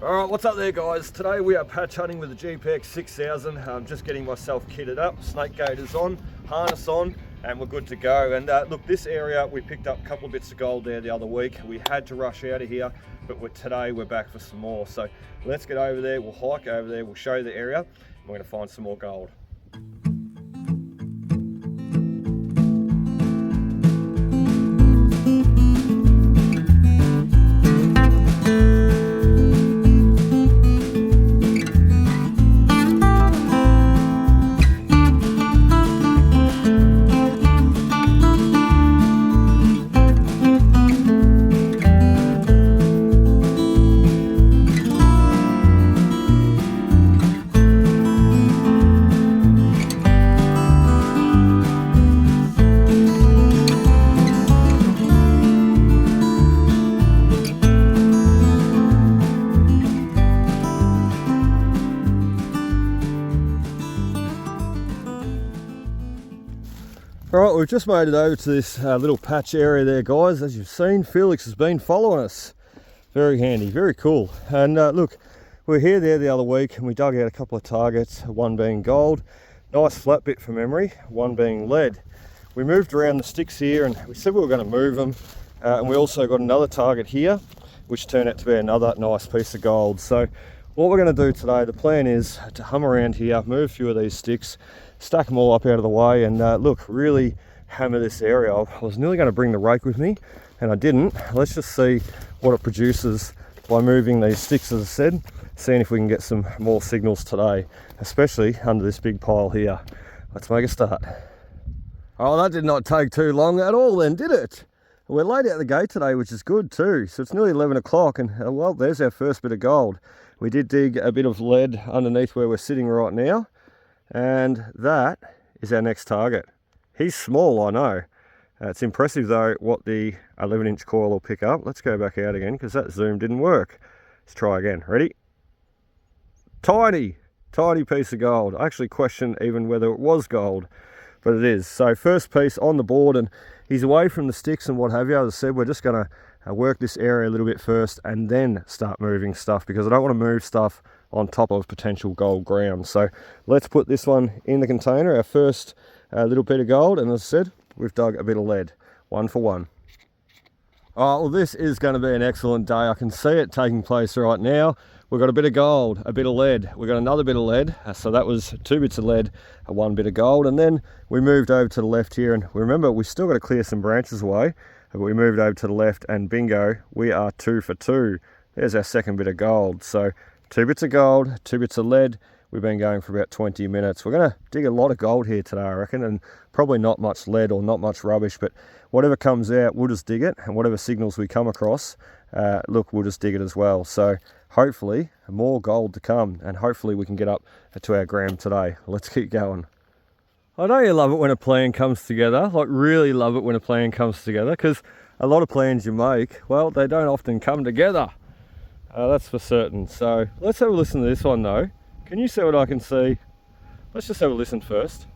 Alright, what's up there guys? Today we are patch hunting with the GPX-6000. I'm just getting myself kitted up, snake gaiters on, harness on, and we're good to go. And look, this area, we picked up a couple of bits of gold there the other week. We had to rush out of here, but today we're back for some more. So let's get over there, we'll hike over there, we'll show you the area, and we're going to find some more gold. Alright, we've just made it over to this little patch area there guys. As you've seen, Felix has been following us. Very handy, very cool. And look, we were here there the other week and we dug out a couple of targets, one being gold, nice flat bit from memory, one being lead. We moved around the sticks here and we said we were going to move them, and we also got another target here which turned out to be another nice piece of gold. So what we're going to do today, the plan is to hum around here, move a few of these sticks, stack them all up out of the way, and look, really hammer this area. I was nearly going to bring the rake with me and I didn't. Let's just see what it produces by moving these sticks, as I said, seeing if we can get some more signals today, especially under this big pile here. Let's make a start. Oh, that did not take too long at all then, did it? We're late out the gate today, which is good too. So it's nearly 11 o'clock and well, there's our first bit of gold. We did dig a bit of lead underneath where we're sitting right now, and that is our next target. He's small, I know. It's impressive though what the 11-inch coil will pick up. Let's go back out again because that zoom didn't work. Let's try again. Ready? Tiny piece of gold. I actually question even whether it was gold, but it is. So first piece on the board, and he's away from the sticks and what have you. As I said, we're just going to work this area a little bit first and then start moving stuff, because I don't want to move stuff on top of potential gold ground. So let's put this one in the container, our first little bit of gold, and as I said, we've dug a bit of lead, 1 for 1. Oh, well, this is going to be an excellent day. I can see it taking place right now. We've got a bit of gold, a bit of lead. We've got another bit of lead. So that was 2 bits of lead, 1 bit of gold. And then we moved over to the left here, and remember, we still got to clear some branches away, but we moved over to the left and bingo, we are 2 for 2. There's our second bit of gold. So 2 bits of gold, 2 bits of lead. We've been going for about 20 minutes. We're going to dig a lot of gold here today, I reckon, and probably not much lead or not much rubbish, but whatever comes out, we'll just dig it, and whatever signals we come across, look, we'll just dig it as well. So hopefully more gold to come, and hopefully we can get up to our gram today. Let's keep going. I know you love it when a plan comes together, like really love it when a plan comes together, because a lot of plans you make, well, they don't often come together. That's for certain. So let's have a listen to this one though. Can you see what I can see? Let's just have a listen first.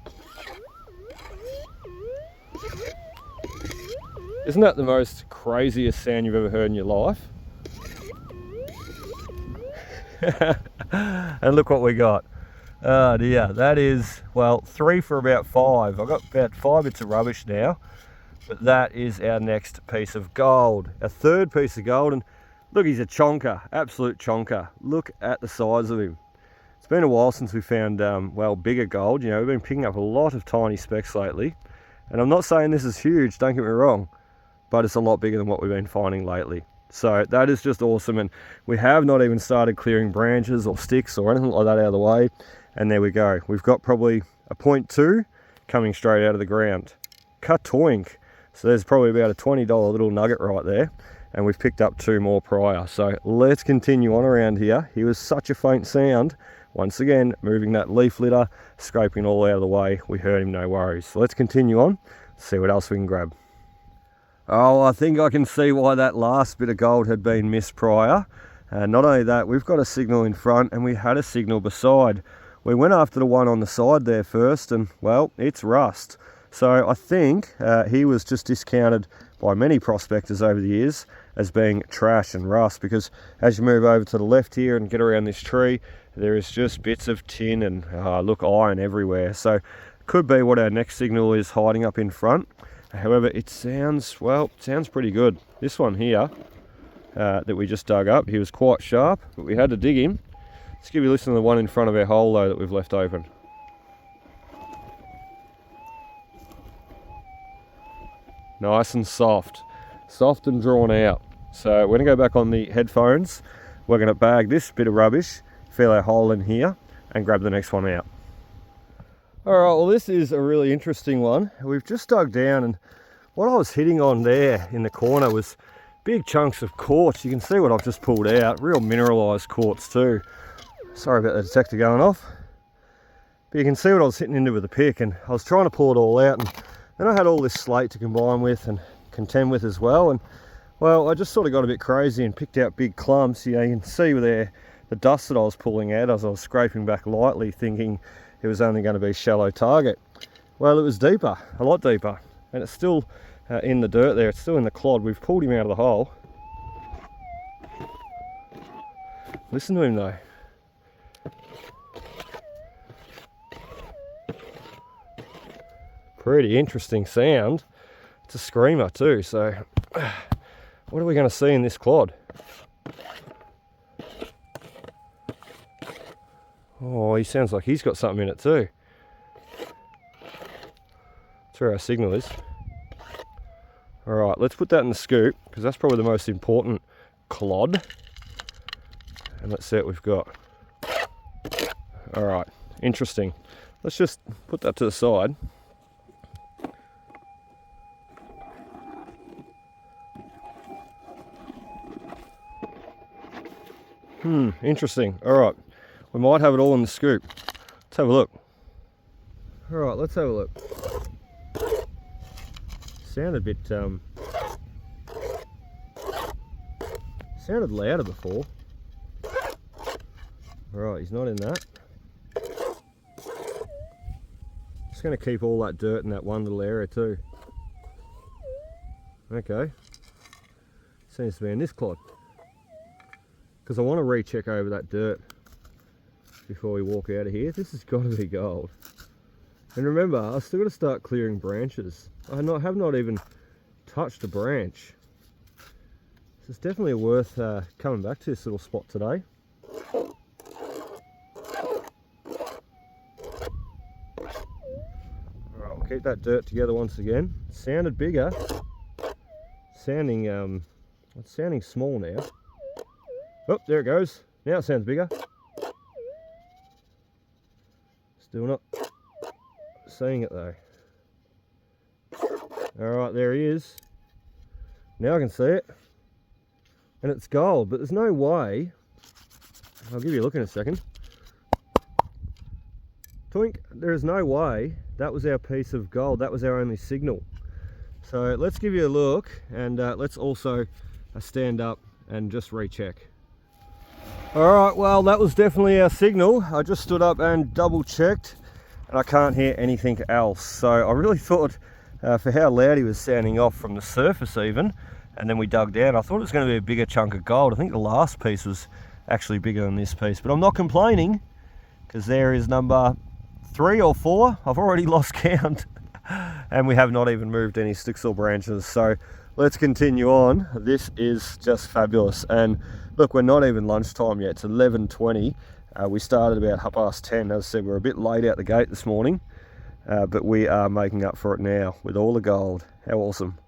Isn't that the most craziest sound you've ever heard in your life? And look what we got. Oh dear, that is, well, 3 for about 5. I've got about 5 bits of rubbish now, but that is our next piece of gold. Our third piece of gold, and look, he's a chonker, absolute chonker. Look at the size of him. It's been a while since we found, well, bigger gold. You know, we've been picking up a lot of tiny specks lately. And I'm not saying this is huge, don't get me wrong, but it's a lot bigger than what we've been finding lately. So that is just awesome. And we have not even started clearing branches or sticks or anything like that out of the way. And there we go. We've got probably a 0.2 coming straight out of the ground. Cut-toink. So there's probably about a $20 little nugget right there. And we've picked up 2 more prior. So let's continue on around here. He was such a faint sound. Once again, moving that leaf litter, scraping all out of the way. We heard him, no worries. So let's continue on, see what else we can grab. Oh, I think I can see why that last bit of gold had been missed prior. Not only that, we've got a signal in front and we had a signal beside. We went after the one on the side there first and, well, it's rust. So I think he was just discounted by many prospectors over the years as being trash and rust, because as you move over to the left here and get around this tree, there is just bits of tin and look, iron everywhere. So could be what our next signal is hiding up in front. However, it sounds, well, it sounds pretty good. This one here that we just dug up, he was quite sharp, but we had to dig him. Let's give you a listen to the one in front of our hole though that we've left open. Nice and soft and drawn out. So we're gonna go back on the headphones. We're gonna bag this bit of rubbish, fill our hole in here, and grab the next one out. All right, well, this is a really interesting one. We've just dug down, and what I was hitting on there in the corner was big chunks of quartz. You can see what I've just pulled out, real mineralized quartz too. Sorry about the detector going off. But you can see what I was hitting into with the pick, and I was trying to pull it all out, and then I had all this slate to combine with and contend with as well. And well, I just sort of got a bit crazy and picked out big clumps. You know, you can see there the dust that I was pulling out as I was scraping back lightly, thinking it was only going to be a shallow target. Well, it was deeper, a lot deeper, and it's still in the dirt there. It's still in the clod. We've pulled him out of the hole. Listen to him though. Pretty interesting sound. It's a screamer too, so what are we going to see in this clod? Oh, he sounds like he's got something in it too. That's where our signal is. Alright, let's put that in the scoop, because that's probably the most important clod. And let's see what we've got. Alright, interesting. Let's just put that to the side. Interesting. Alright, we might have it all in the scoop. Let's have a look. Alright, let's have a look. Sounded a bit, sounded louder before. Alright, he's not in that. Just going to keep all that dirt in that one little area too. Okay. Seems to be in this clod. Because I want to recheck over that dirt before we walk out of here. This has got to be gold. And remember, I've still got to start clearing branches. I have not even touched a branch. So it's definitely worth coming back to this little spot today. Alright, we'll keep that dirt together once again. It sounded bigger. Sounding, it's sounding small now. Oh, there it goes. Now it sounds bigger. Still not seeing it though. Alright, there he is. Now I can see it. And it's gold, but there's no way. I'll give you a look in a second. Twink, there is no way that was our piece of gold. That was our only signal. So let's give you a look, and let's also stand up and just recheck. Alright, well, that was definitely our signal. I just stood up and double checked, and I can't hear anything else. So I really thought, for how loud he was sounding off from the surface even, and then we dug down, I thought it was going to be a bigger chunk of gold. I think the last piece was actually bigger than this piece, but I'm not complaining, because there is number 3 or 4. I've already lost count, and we have not even moved any sticks or branches. So let's continue on. This is just fabulous. And look, we're not even lunchtime yet. It's 11:20. We started about 10:30. As I said, we're a bit late out the gate this morning, but we are making up for it now with all the gold. How awesome.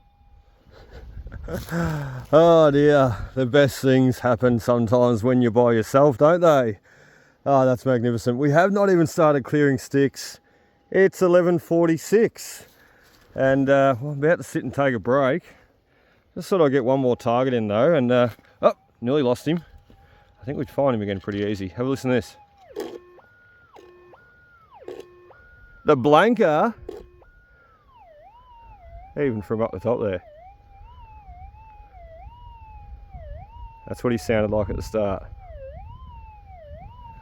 Oh dear, the best things happen sometimes when you're by yourself, don't they? Oh, that's magnificent. We have not even started clearing sticks. It's 11:46, and well, I'm about to sit and take a break. Just thought I'd get one more target in though, and oh, nearly lost him. I think we'd find him again pretty easy. Have a listen to this. The blanker, even from up the top there. That's what he sounded like at the start.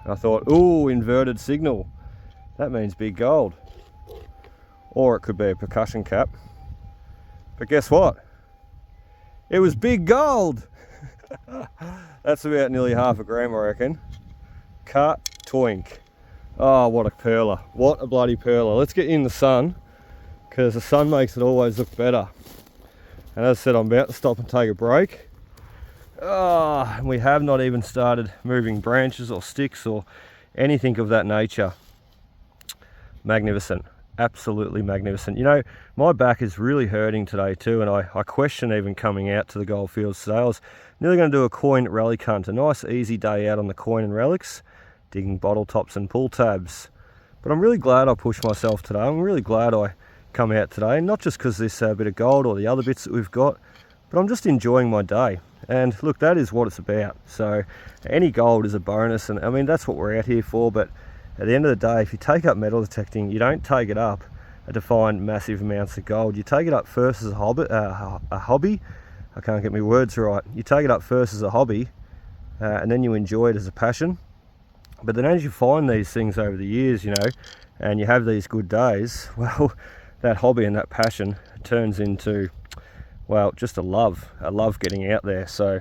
I thought, ooh, inverted signal. That means big gold. Or it could be a percussion cap. But guess what? It was big gold. That's about nearly half a gram, I reckon. Cut twink. Oh, what a perler. What a bloody perler. Let's get in the sun, because the sun makes it always look better. And as I said, I'm about to stop and take a break. Oh, and we have not even started moving branches or sticks or anything of that nature. Magnificent. Absolutely magnificent. You know, my back is really hurting today too, and I question even coming out to the goldfields today. I was nearly going to do a coin relic hunt, a nice easy day out on the coin and relics, digging bottle tops and pull tabs. But I'm really glad I pushed myself today. I'm really glad I come out today, not just because this bit of gold or the other bits that we've got, but I'm just enjoying my day. And look, that is what it's about. So any gold is a bonus, and I mean, that's what we're out here for. But at the end of the day, if you take up metal detecting, you don't take it up to find massive amounts of gold. You take it up first as a hobby. I can't get my words right. You take it up first as a hobby, and then you enjoy it as a passion. But then as you find these things over the years, you know, and you have these good days, well, that hobby and that passion turns into, well, just a love getting out there. So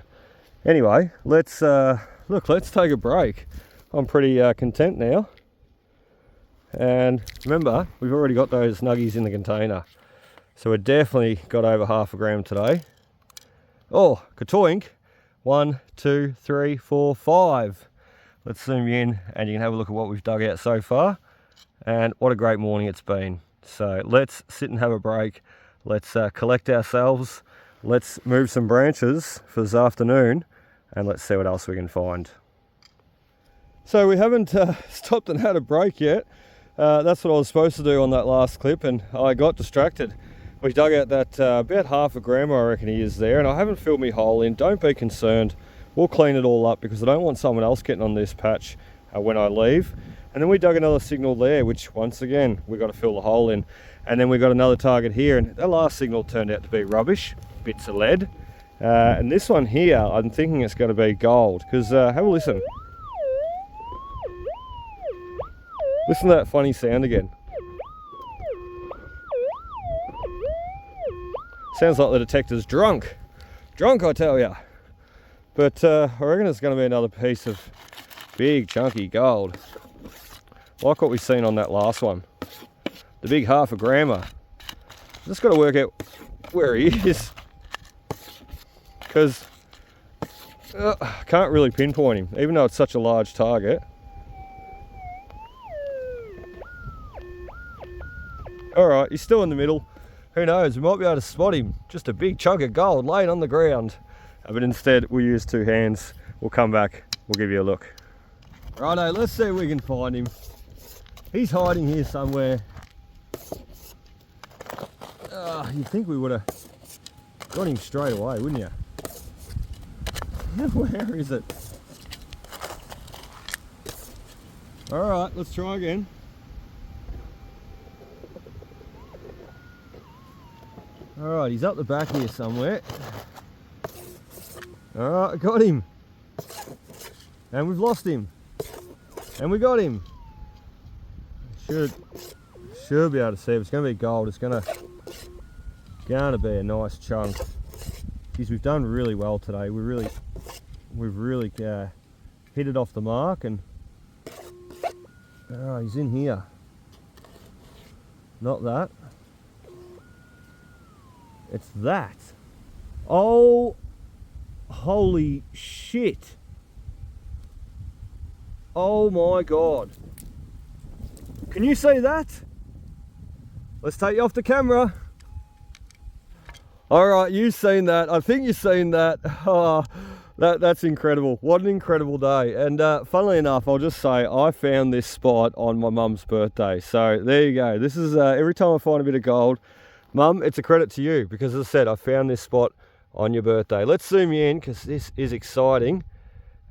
anyway, let's take a break. I'm pretty content now. And remember, we've already got those nuggies in the container. So we've definitely got over half a gram today. Oh, katoink. 1, 2, 3, 4, 5. Let's zoom in and you can have a look at what we've dug out so far. And what a great morning it's been. So let's sit and have a break. Let's collect ourselves. Let's move some branches for this afternoon, and let's see what else we can find. So we haven't stopped and had a break yet. That's what I was supposed to do on that last clip, and I got distracted. We dug out that about half a gram, I reckon he is there, and I haven't filled my hole in. Don't be concerned. We'll clean it all up because I don't want someone else getting on this patch when I leave. And then we dug another signal there, which once again, we've got to fill the hole in. And then we got another target here, and that last signal turned out to be rubbish, bits of lead. And this one here, I'm thinking it's going to be gold, because have a listen. Listen to that funny sound again. Sounds like the detector's drunk. Drunk, I tell ya. But I reckon it's going to be another piece of big chunky gold, like what we've seen on that last one, the big half a grammer. Just got to work out where he is, because I can't really pinpoint him, even though it's such a large target. Alright, he's still in the middle. Who knows, we might be able to spot him. Just a big chunk of gold laying on the ground. But instead, we'll use two hands. We'll come back, we'll give you a look. Righto, let's see if we can find him. He's hiding here somewhere. You'd think we would have got him straight away, wouldn't you? Where is it? Alright, let's try again. Alright, he's up the back here somewhere. Alright, I got him. And we've lost him. And we got him. Should be able to see if it's going to be gold. It's going to be a nice chunk. Geez, we've done really well today. We've really hit it off the mark, and he's in here. Not that. It's that. Oh, holy shit. Oh my God. Can you see that? Let's take you off the camera. All right, you've seen that. I think you've seen that. Oh, that's incredible. What an incredible day. And funnily enough, I'll just say I found this spot on my mum's birthday. So there you go. This is every time I find a bit of gold, Mum, it's a credit to you, because as I said, I found this spot on your birthday. Let's zoom you in because this is exciting.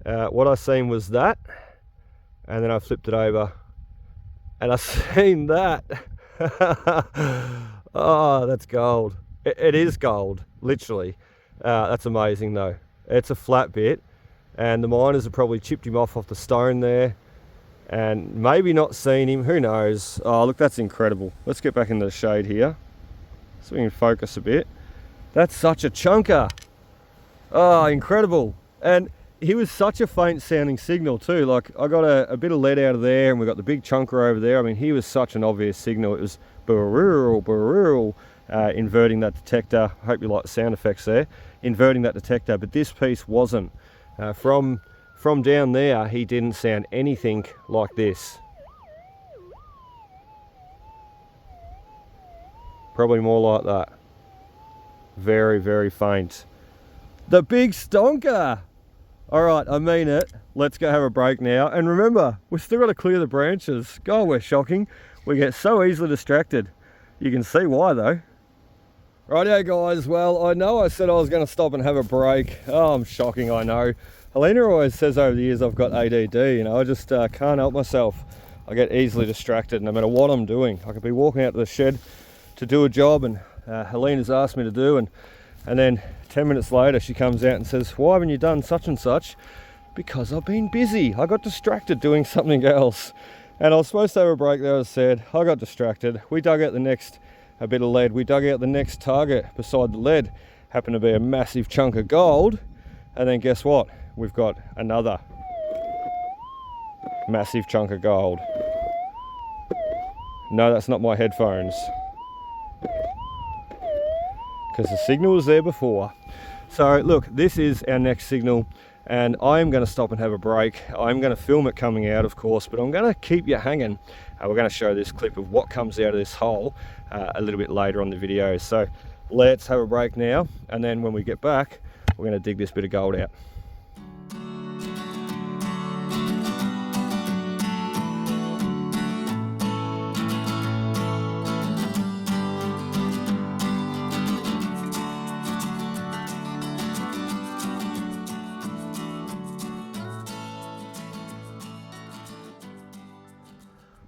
What I seen was that, and then I flipped it over and I seen that. Oh, that's gold. It is gold, literally. That's amazing though. It's a flat bit, and the miners have probably chipped him off the stone there, and maybe not seen him, who knows. Oh look, that's incredible. Let's get back into the shade here so we can focus a bit. That's such a chunker. Oh, incredible. And he was such a faint sounding signal too. Like I got a bit of lead out of there, and we got the big chunker over there. I mean, he was such an obvious signal. It was burr, inverting that detector. I hope you like the sound effects there. Inverting that detector, but this piece wasn't. From down there, he didn't sound anything like this. Probably more like that. Very, very faint. The big stonker. All right, I mean it. Let's go have a break now. And remember, we've still got to clear the branches. God, we're shocking. We get so easily distracted. You can see why though. Rightio guys, well, I know I said I was going to stop and have a break. Oh, I'm shocking, I know. Helena always says over the years I've got ADD, you know, I just can't help myself. I get easily distracted no matter what I'm doing. I could be walking out to the shed to do a job, and Helena's asked me to do, and then 10 minutes later she comes out and says, why haven't you done such and such? Because I've been busy. I got distracted doing something else. And I was supposed to have a break there, as I said. I got distracted. We dug out a bit of lead. We dug out the next target beside the lead. Happened to be a massive chunk of gold. And then guess what? We've got another massive chunk of gold. No, that's not my headphones, because the signal was there before. So look, this is our next signal, and I'm going to stop and have a break. I'm going to film it coming out, of course, but I'm going to keep you hanging. We're going to show this clip of what comes out of this hole a little bit later on the video. So let's have a break now, and then when we get back, we're going to dig this bit of gold out.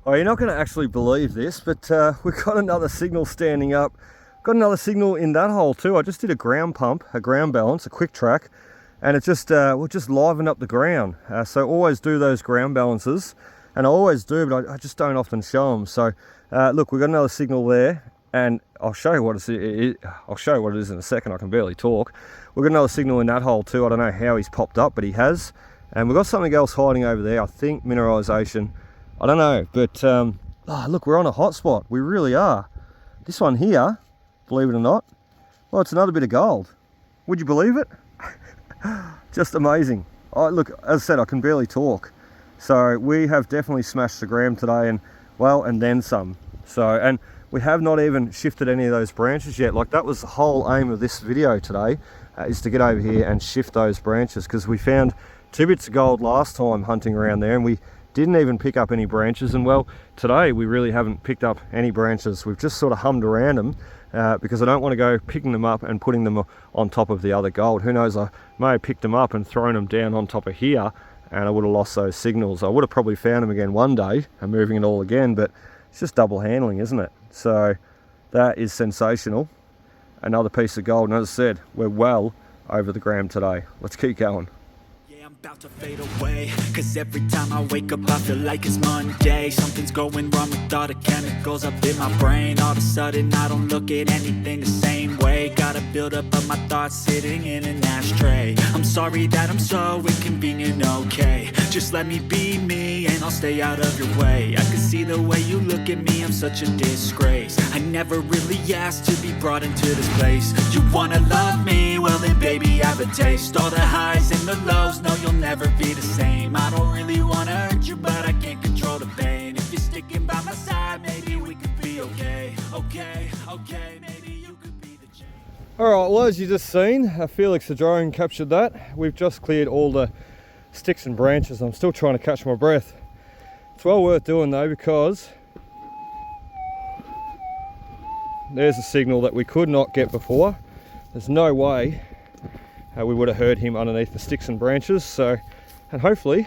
Oh, you're not going to actually believe this, but we've got another signal standing up. Got another signal in that hole too. I just did a ground pump, a ground balance, a quick track, and it just will just liven up the ground. So always do those ground balances, and I always do, but I just don't often show them. So look, we've got another signal there, and I'll show you what it is. I'll show you what it is in a second. I can barely talk. We've got another signal in that hole too. I don't know how he's popped up, but he has. And we've got something else hiding over there. I think mineralization. I don't know, but oh, look, we're on a hot spot. We really are. This one here, believe it or not, well, it's another bit of gold. Would you believe it? Just amazing. Look, as I said, I can barely talk. So we have definitely smashed the gram today, and well, and then some. So, and we have not even shifted any of those branches yet. Like, that was the whole aim of this video today, is to get over here and shift those branches, because we found 2 bits of gold last time hunting around there, and we didn't even pick up any branches. And well, today we really haven't picked up any branches. We've just sort of hummed around them because I don't want to go picking them up and putting them on top of the other gold. Who knows, I may have picked them up and thrown them down on top of here, and I would have lost those signals. I would have probably found them again one day and moving it all again, but it's just double handling, isn't it? So that is sensational. Another piece of gold, and as I said, we're well over the gram today. Let's keep going. About to fade away, cause every time I wake up I feel like it's Monday. Something's going wrong with all the chemicals up in my brain. All of a sudden I don't look at anything the same way. Gotta build up of my thoughts sitting in an ashtray. I'm sorry that I'm so inconvenient, okay. Just let me be me and I'll stay out of your way. I can see the way you look at me, I'm such a disgrace. I never really asked to be brought into this place. You wanna love me? Well then baby I have a taste. All the highs and the lows, no you'll never be the same. I don't really wanna hurt you, but I can't control the pain. If you're sticking by my side, maybe we could be okay. Okay, maybe you could be the change. Alright, well, as you just seen, Felix the drone captured that. We've just cleared all the sticks and branches. I'm still trying to catch my breath. It's well worth doing though, because there's a signal that we could not get before. There's no way we would have heard him underneath the sticks and branches. So, and hopefully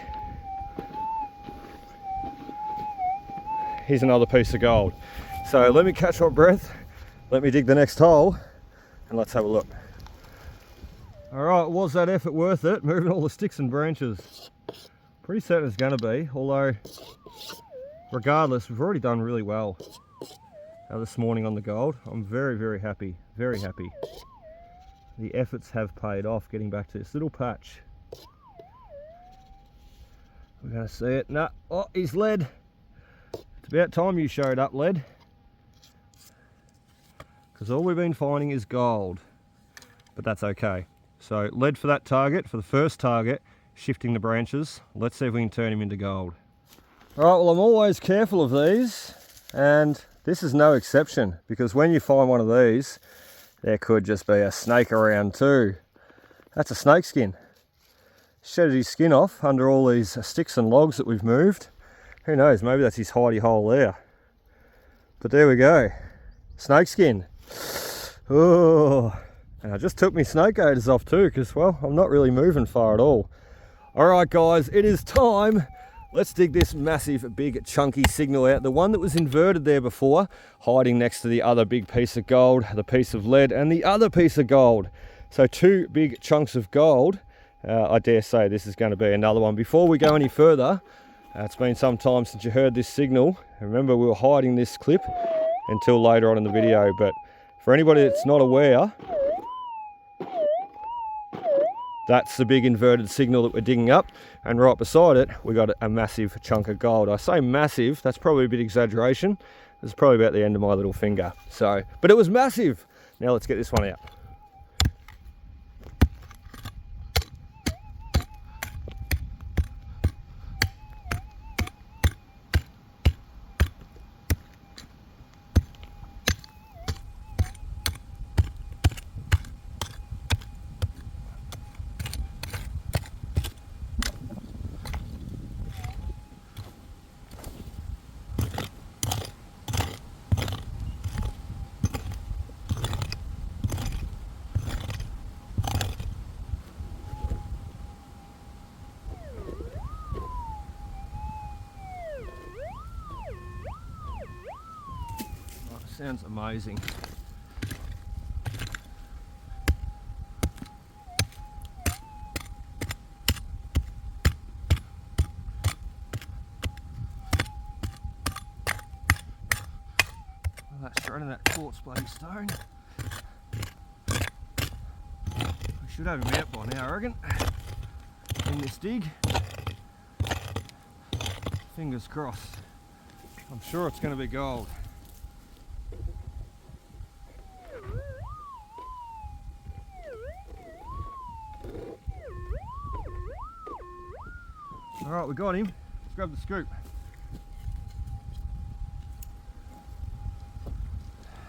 here's another piece of gold. So let me catch my breath, let me dig the next hole, and let's have a look. All right, was that effort worth it, moving all the sticks and branches? Pretty certain it's going to be, although regardless, we've already done really well this morning on the gold. I'm very, very happy, very happy. the efforts have paid off getting back to this little patch. We're going to see it. No, oh, he's lead. It's about time you showed up, lead. Because all we've been finding is gold. But that's okay. So lead for that target, for the first target, shifting the branches. Let's see if we can turn him into gold. Alright, well I'm always careful of these, and this is no exception, because when you find one of these, there could just be a snake around too. That's a snake skin. Shedded his skin off under all these sticks and logs that we've moved. Who knows, maybe that's his hidey hole there. But there we go. Snake skin. Oh, and I just took my snake gaiters off too, because, well, I'm not really moving far at all. Alright guys, it is time. Let's dig this massive, big, chunky signal out. The one that was inverted there before, hiding next to the other big piece of gold, the piece of lead, and the other piece of gold. So two big chunks of gold. I dare say this is going to be another one. Before we go any further, it's been some time since you heard this signal. Remember, we were hiding this clip until later on in the video. But for anybody that's not aware, that's the big inverted signal that we're digging up, and right beside it we got a massive chunk of gold. I say massive, that's probably a bit exaggeration. It's probably about the end of my little finger. So, but it was massive. Now let's get this one out. Sounds amazing. Well, that's straight in that quartz bloody stone. We should have him out by now, I reckon, in this dig. Fingers crossed. I'm sure it's going to be gold. Alright, we got him. Let's grab the scoop.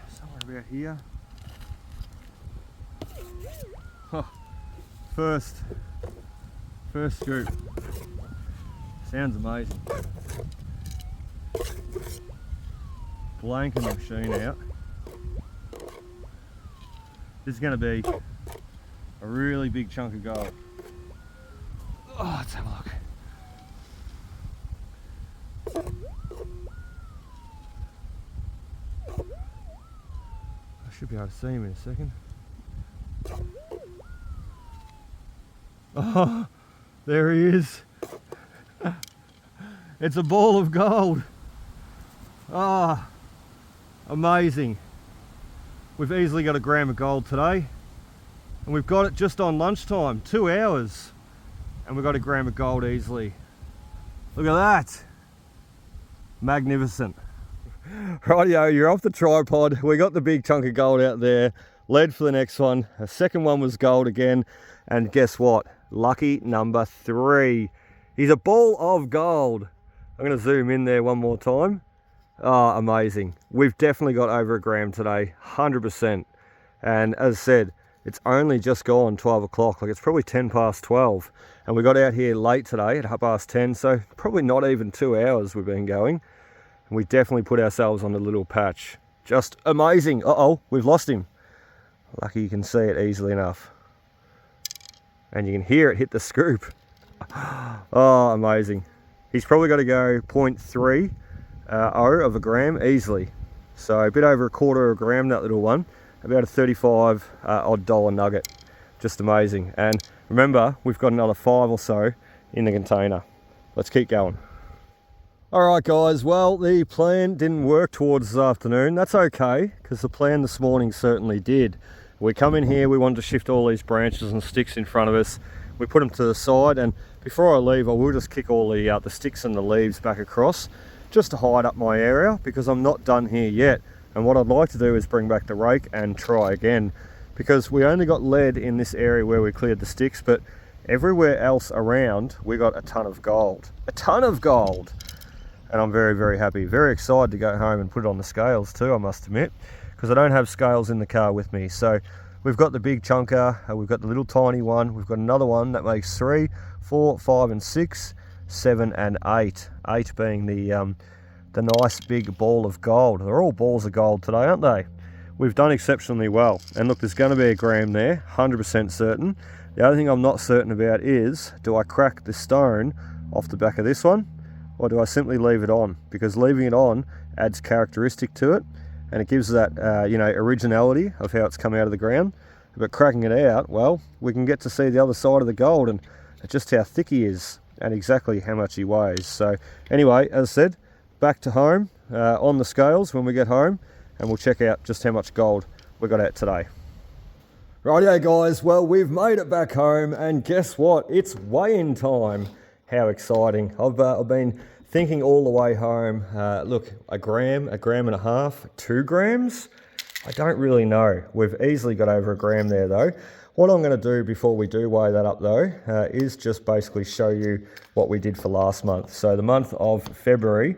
Somewhere about here. Oh, first scoop. Sounds amazing. Blanking the machine out. This is going to be a really big chunk of gold. Oh, let's have a look. Should be able to see him in a second. Oh, there he is. It's a ball of gold. Ah, oh, amazing. We've easily got a gram of gold today, and we've got it just on lunchtime, 2 hours, and we've got a gram of gold easily. Look at that. Magnificent. Rightio, you're off the tripod. We got the big chunk of gold out there. Lead for the next one. The second one was gold again. And guess what? Lucky number 3. He's a ball of gold. I'm going to zoom in there one more time. Oh, amazing. We've definitely got over a gram today, 100%. And as I said, it's only just gone 12 o'clock. Like, it's probably 10 past 12. And we got out here late today at 10:30. So probably not even 2 hours we've been going. And we definitely put ourselves on a little patch. Just amazing. Uh-oh, we've lost him. Lucky you can see it easily enough. And you can hear it hit the scoop. Oh, amazing. He's probably got to go 0.30 of a gram easily. So a bit over a quarter of a gram, that little one. About a 35 odd dollar nugget. Just amazing. And remember, we've got another 5 or so in the container. Let's keep going. Alright guys, well, the plan didn't work towards this afternoon. That's okay, because the plan this morning certainly did. We come in here, we wanted to shift all these branches and sticks in front of us. We put them to the side, and before I leave, I will just kick all the sticks and the leaves back across, just to hide up my area, because I'm not done here yet. And what I'd like to do is bring back the rake and try again, because we only got lead in this area where we cleared the sticks, but everywhere else around, we got a ton of gold. A ton of gold! And I'm very, very happy. Very excited to go home and put it on the scales too, I must admit, because I don't have scales in the car with me. So we've got the big chunker, we've got the little tiny one, we've got another one that makes 3, 4, 5 and 6, 7 and 8. 8 being the nice big ball of gold. They're all balls of gold today, aren't they? We've done exceptionally well. And look, there's going to be a gram there, 100% certain. The only thing I'm not certain about is, do I crack the stone off the back of this one, or do I simply leave it on? Because leaving it on adds characteristic to it, and it gives that originality of how it's come out of the ground. But cracking it out, well, we can get to see the other side of the gold and just how thick he is and exactly how much he weighs. So anyway, as I said, back to home on the scales when we get home, and we'll check out just how much gold we got out today. Rightio guys, well, we've made it back home, and guess what? It's weigh-in time. How exciting. I've been thinking all the way home, look, a gram and a half, 2 grams? I don't really know. We've easily got over a gram there though. What I'm going to do before we do weigh that up though, is just basically show you what we did for last month. So the month of February,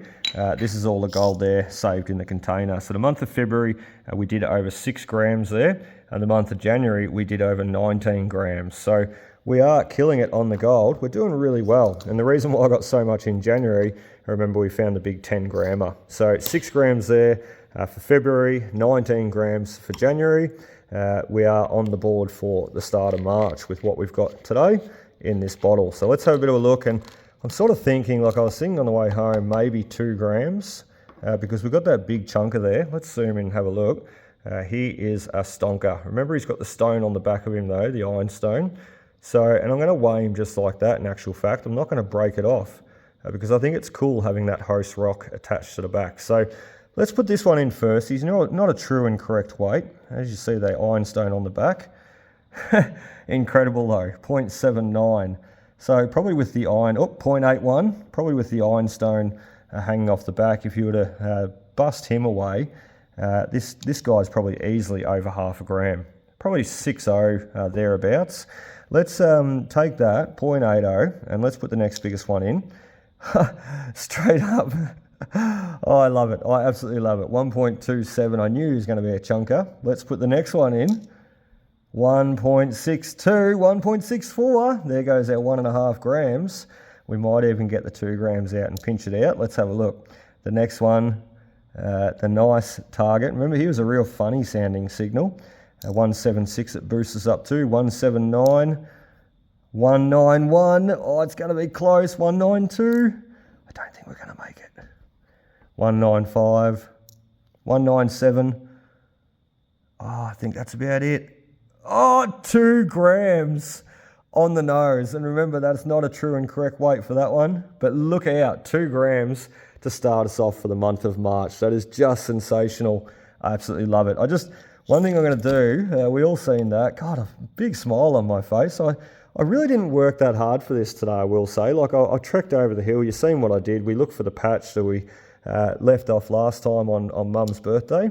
this is all the gold there saved in the container. So the month of February, we did over 6 grams there, and the month of January, we did over 19 grams. So we are killing it on the gold. We're doing really well. And the reason why I got so much in January, remember we found the big 10 grammer. So 6 grams there for February, 19 grams for January. We are on the board for the start of March with what we've got today in this bottle. So let's have a bit of a look. And I'm sort of thinking, like I was thinking on the way home, maybe 2 grams because we've got that big chunker there. Let's zoom in and have a look. He is a stonker. Remember, he's got the stone on the back of him though, the ironstone. So, and I'm going to weigh him just like that in actual fact. I'm not going to break it off because I think it's cool having that host rock attached to the back. So let's put this one in first. He's not a true and correct weight. As you see, the ironstone on the back. Incredible though, 0.79. So probably with the iron, 0.81, probably with the ironstone hanging off the back, if you were to bust him away, this guy's probably easily over half a gram. Probably 6.0 thereabouts. Let's take that, 0.80, and let's put the next biggest one in. Straight up. Oh, I love it. I absolutely love it. 1.27. I knew he was going to be a chunker. Let's put the next one in. 1.62, 1.64. There goes our 1.5 grams. We might even get the 2 grams out and pinch it out. Let's have a look. The next one, the nice target. Remember, he was a real funny sounding signal. 176 it boosts us up to. 179. 191. Oh, it's going to be close. 192. I don't think we're going to make it. 195. 197. Oh, I think that's about it. Oh, 2 grams on the nose. And remember, that's not a true and correct weight for that one. But look out, 2 grams to start us off for the month of March. That is just sensational. I absolutely love it. One thing I'm going to do, we all seen that. God, a big smile on my face. I really didn't work that hard for this today, I will say. Like, I trekked over the hill. You've seen what I did. We looked for the patch that we left off last time on Mum's birthday.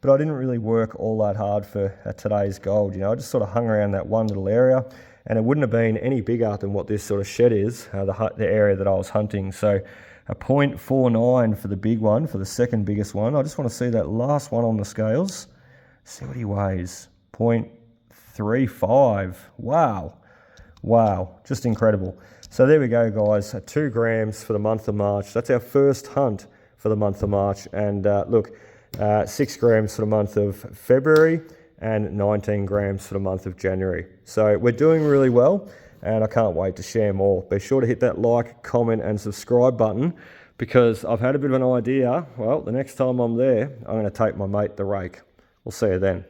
But I didn't really work all that hard for today's gold. You know, I just sort of hung around that one little area, and it wouldn't have been any bigger than what this sort of shed is, the area that I was hunting. So a 0.49 for the big one, for the second biggest one. I just want to see that last one on the scales. See what he weighs. 0.35. Wow, just incredible. So there we go, guys. 2 grams for the month of March. That's our first hunt for the month of March. And look, 6 grams for the month of February and 19 grams for the month of January. So we're doing really well, and I can't wait to share more. Be sure to hit that like, comment and subscribe button, because I've had a bit of an idea. Well, the next time I'm there, I'm going to take my mate the rake. We'll see you then.